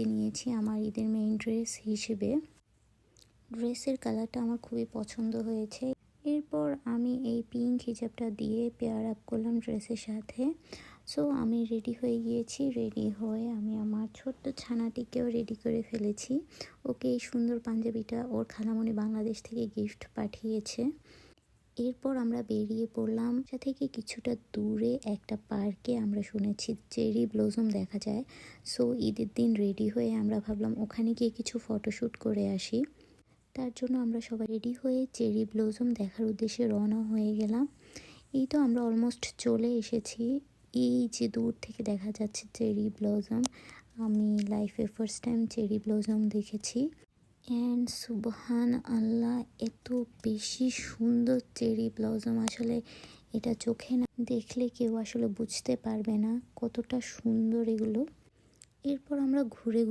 নিয়েছি আমার ঈদের মেইন ড্রেস হিসেবে। ড্রেসের কালারটা আমার খুবই পছন্দ হয়েছে। এরপর আমি এই পিঙ্ক হিজাবটা দিয়ে পেয়ার আপ করলাম ড্রেসের সাথে। সো আমি রেডি হয়ে গিয়েছি। রেডি হয়ে আমি আমার ছোট্ট ছানাটিকেও রেডি করে ফেলেছি। ওকে এই সুন্দর পাঞ্জাবিটা ওর খালামণি বাংলাদেশ থেকে গিফট পাঠিয়েছে। এরপর আমরা বেরিয়ে পড়লাম। থেকে কিছুটা দূরে একটা পার্কে আমরা শুনেছি চেরি ব্লসম দেখা যায়। সো ঈদের দিন রেডি হয়ে আমরা ভাবলাম ওখানে গিয়ে কিছু ফটোশ্যুট করে আসি। তার জন্য আমরা সবাই রেডি হয়ে চেরি ব্লসম দেখার উদ্দেশ্যে রওনা হয়ে গেলাম। এই তো আমরা অলমোস্ট চলে এসেছি। এই যে দূর থেকে দেখা যাচ্ছে চেরি ব্লসম। আমি লাইফে ফার্স্ট টাইম চেরি ব্লসম দেখেছি। অ্যান্ড সুবহান আল্লাহ, এত বেশি সুন্দর চেরি ব্লসম, আসলে এটা চোখে না দেখলে কেউ আসলে বুঝতে পারবে না কতটা সুন্দর এগুলো। এরপর আমরা ঘুরে